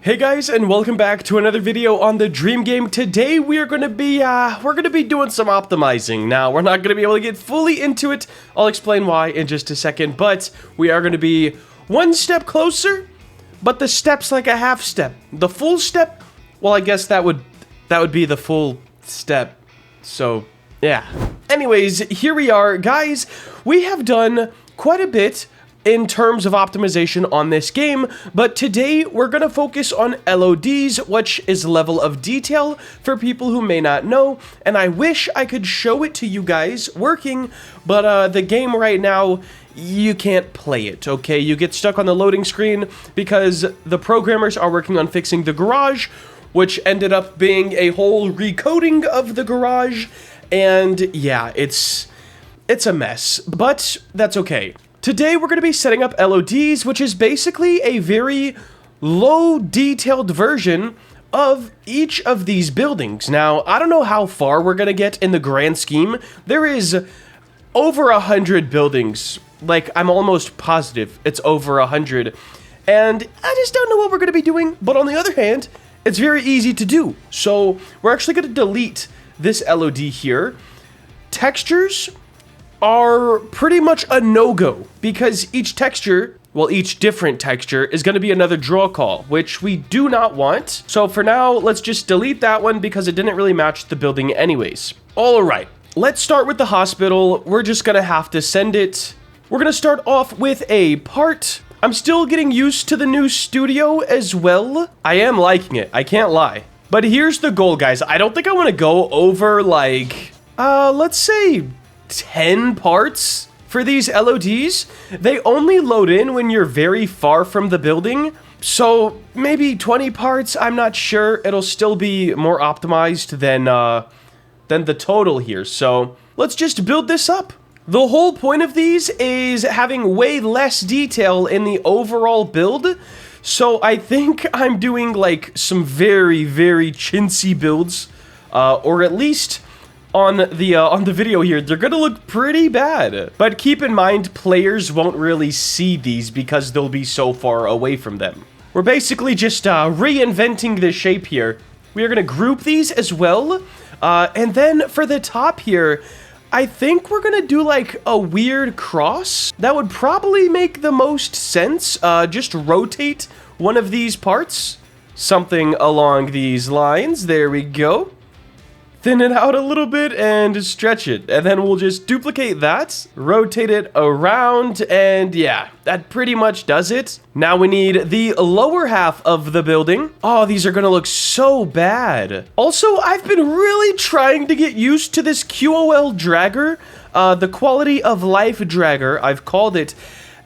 Hey guys, and welcome back to another video on the Dream Game. Today we're gonna be doing some optimizing. Now we're not gonna be able to get fully into it. I'll explain why in just a second, but we are gonna be one step closer, but the step's like a half step. The full step, well, I guess that would be the full step. So yeah. Anyways, here we are, guys. We have done quite a bit in terms of optimization on this game, but today we're gonna focus on LODs, which is level of detail for people who may not know, and I wish I could show it to you guys working, but the game right now, you can't play it, okay? You get stuck on the loading screen because the programmers are working on fixing the garage, which ended up being a whole recoding of the garage, and yeah, it's a mess, but that's okay. Today, we're going to be setting up LODs, which is basically a very low-detailed version of each of these buildings. Now, I don't know how far we're going to get in the grand scheme. There is over 100 buildings. Like, I'm almost positive it's over 100. And I just don't know what we're going to be doing. But on the other hand, it's very easy to do. So, we're actually going to delete this LOD here. Textures are pretty much a no-go because each texture, well, each different texture is going to be another draw call, which we do not want. So for now, let's just delete that one because it didn't really match the building anyways. All right, let's start with the hospital. We're just going to have to send it. We're going to start off with a part. I'm still getting used to the new studio as well. I am liking it, I can't lie. But here's the goal, guys. I don't think I want to go over like, let's say 10 parts for these LODs. They only load in when you're very far from the building, so maybe 20 parts. I'm not sure. It'll still be more optimized than the total here, so let's just build this up. The whole point of these is having way less detail in the overall build, so I think I'm doing like some very, very chintzy builds, or at least on the video here, they're gonna look pretty bad. But keep in mind, players won't really see these because they'll be so far away from them. We're basically just reinventing the shape here. We are gonna group these as well. And then for the top here, I think we're gonna do like a weird cross. That would probably make the most sense. Just rotate one of these parts. Something along these lines. There we go. Thin it out a little bit and stretch it. And then we'll just duplicate that, rotate it around, and yeah, that pretty much does it. Now we need the lower half of the building. Oh, these are gonna look so bad. Also, I've been really trying to get used to this QOL dragger, the quality of life dragger, I've called it.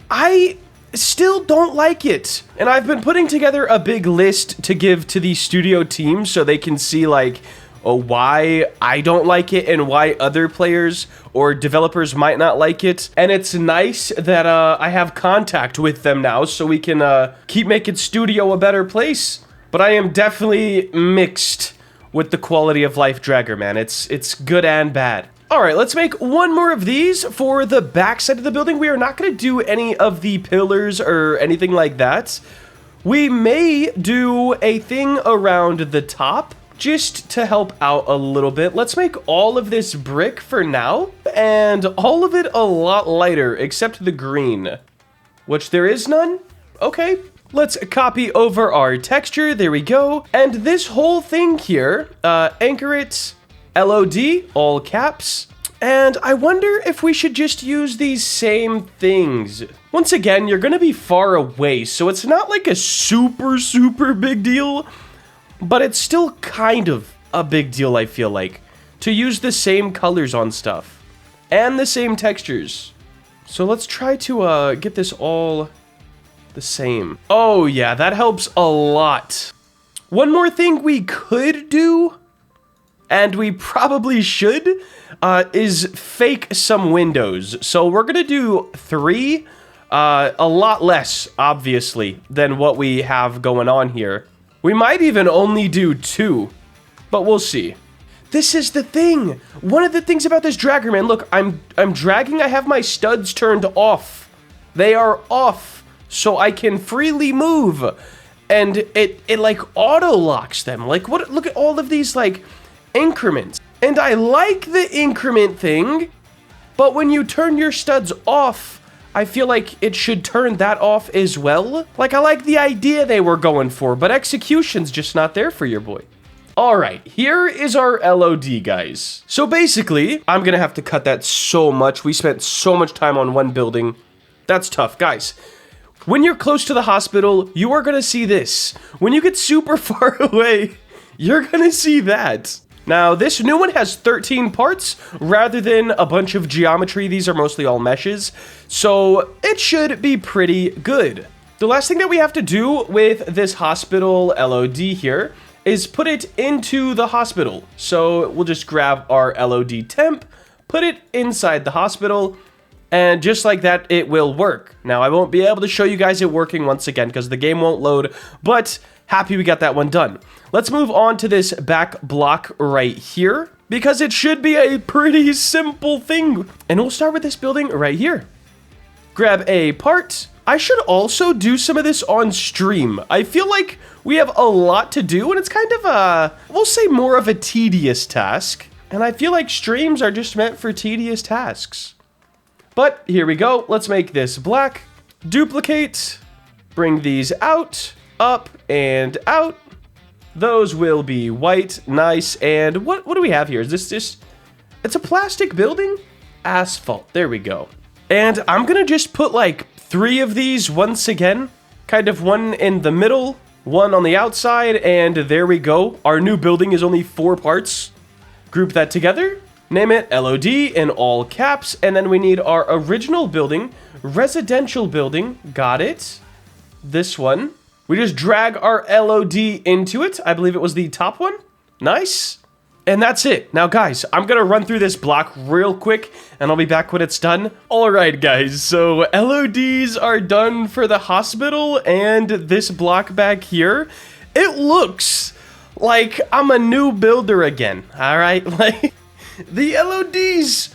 I still don't like it. And I've been putting together a big list to give to the studio team so they can see like, why I don't like it and why other players or developers might not like it. And it's nice that I have contact with them now so we can keep making studio a better place. But I am definitely mixed with the quality of life dragger, man. It's good and bad. All right, let's make one more of these for the back side of the building. We are not going to do any of the pillars or anything like that. We may do a thing around the top, just to help out a little bit. Let's make all of this brick for now, and all of it a lot lighter, except the green, which there is none. Okay, let's copy over our texture. There we go. And this whole thing here, anchor it, LOD, all caps. And I wonder if we should just use these same things. Once again, you're gonna be far away, so it's not like a super, super big deal. But it's still kind of a big deal, I feel like, to use the same colors on stuff and the same textures. So let's try to get this all the same. Oh yeah, that helps a lot. One more thing we could do, and we probably should, is fake some windows. So we're gonna do 3, a lot less, obviously, than what we have going on here. We might even only do 2, but we'll see. This is the thing. One of the things about this dragger, man, look, I'm dragging, I have my studs turned off. They are off, so I can freely move. and it like auto locks them. Like, what? Look at all of these like increments. And I like the increment thing, but when you turn your studs off, I feel like it should turn that off as well. Like, I like the idea they were going for, but execution's just not there for your boy. All right, here is our LOD, guys. So basically, I'm gonna have to cut that so much. We spent so much time on one building. That's tough, guys. When you're close to the hospital, you are gonna see this. When you get super far away, you're gonna see that. Now, this new one has 13 parts rather than a bunch of geometry. These are mostly all meshes, so it should be pretty good. The last thing that we have to do with this hospital LOD here is put it into the hospital. So we'll just grab our LOD temp, put it inside the hospital, and just like that, it will work. Now, I won't be able to show you guys it working once again because the game won't load, but happy we got that one done. Let's move on to this back block right here because it should be a pretty simple thing. And we'll start with this building right here. Grab a part. I should also do some of this on stream. I feel like we have a lot to do and it's kind of a, we'll say more of a tedious task. And I feel like streams are just meant for tedious tasks. But here we go. Let's make this black. Duplicate. Bring these out, up and out. Those will be white. Nice. And what do we have here? Is this just, it's a plastic building? Asphalt. There we go. And I'm gonna just put like 3 of these once again. Kind of one in the middle, one on the outside, and there we go. Our new building is only 4 parts. Group that together. Name it LOD in all caps. And then we need our original building, residential building. Got it. This one. We just drag our LOD into it. I believe it was the top one. Nice. And that's it. Now, guys, I'm going to run through this block real quick, and I'll be back when it's done. All right, guys. So LODs are done for the hospital and this block back here. It looks like I'm a new builder again. All right. Like the LODs.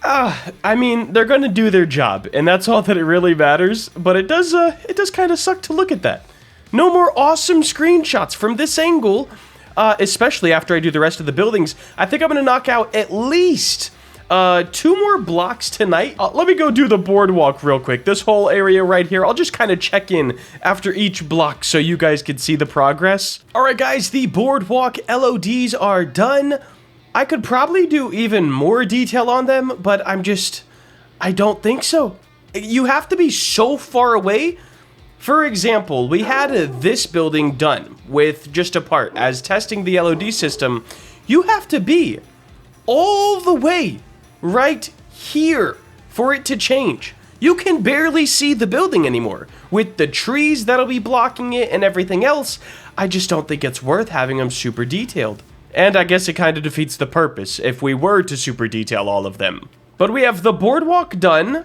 I mean, they're going to do their job, and that's all that it really matters. But it does kind of suck to look at that. No more awesome screenshots from this angle, especially after I do the rest of the buildings. I think I'm going to knock out at least 2 more blocks tonight. Let me go do the boardwalk real quick. This whole area right here, I'll just kind of check in after each block so you guys can see the progress. All right, guys, the boardwalk LODs are done. I could probably do even more detail on them, but I don't think so. You have to be so far away. For example, we had this building done with just a part. As testing the LOD system, you have to be all the way right here for it to change. You can barely see the building anymore. With the trees that'll be blocking it and everything else, I just don't think it's worth having them super detailed. And I guess it kind of defeats the purpose if we were to super detail all of them. But we have the boardwalk done,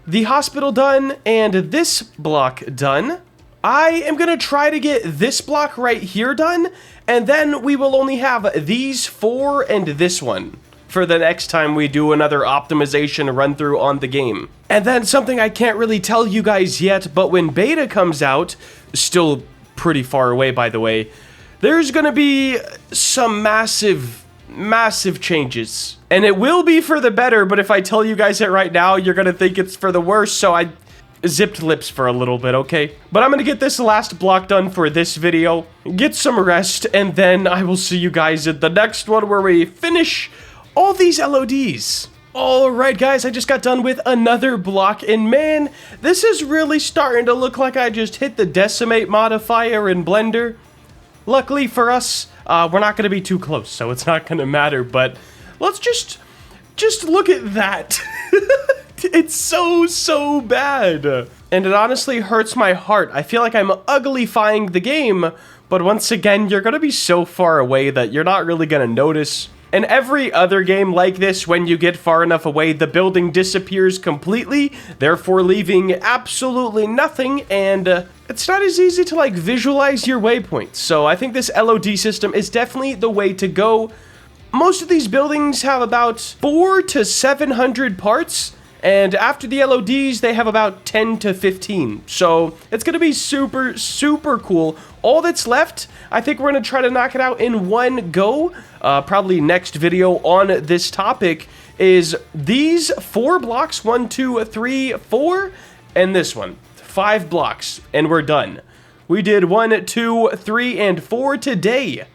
the hospital done, and this block done. I am going to try to get this block right here done, and then we will only have these 4 and this one for the next time we do another optimization run through on the game. And then something I can't really tell you guys yet, but when beta comes out, still pretty far away by the way, there's gonna be some massive changes. And it will be for the better, but if I tell you guys it right now, you're gonna think it's for the worse, so I zipped lips for a little bit, okay? But I'm gonna get this last block done for this video, get some rest, and then I will see you guys at the next one where we finish all these LODs. Alright guys, I just got done with another block, and man, this is really starting to look like I just hit the decimate modifier in Blender. Luckily for us, we're not going to be too close, so it's not going to matter, but let's just look at that. It's so bad. And it honestly hurts my heart. I feel like I'm uglyfying the game, but once again, you're going to be so far away that you're not really going to notice. In every other game like this, when you get far enough away, the building disappears completely, therefore leaving absolutely nothing, and it's not as easy to like visualize your waypoints. So I think this LOD system is definitely the way to go. Most of these buildings have about 400 to 700 parts, And after the LODs, they have about 10 to 15. So it's going to be super, super cool. All that's left, I think we're going to try to knock it out in one go. Probably next video on this topic is these 4 blocks, 1, 2, 3, 4, and this one. 5 blocks, and we're done. We did 1, 2, 3, and 4 today.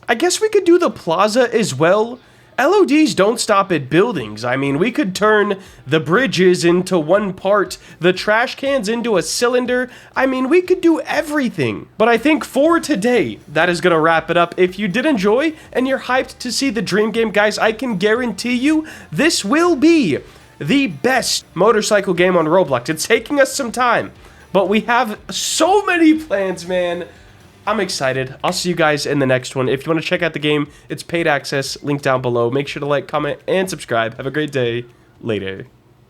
I guess we could do the plaza as well. LODs don't stop at buildings. I mean, we could turn the bridges into one part, the trash cans into a cylinder. I mean, we could do everything. But I think for today, that is going to wrap it up. If you did enjoy and you're hyped to see the Dream Game, guys, I can guarantee you this will be the best motorcycle game on Roblox. It's taking us some time, but we have so many plans, man. I'm excited. I'll see you guys in the next one. If you want to check out the game, it's paid access, link down below. Make sure to like, comment, and subscribe. Have a great day. Later.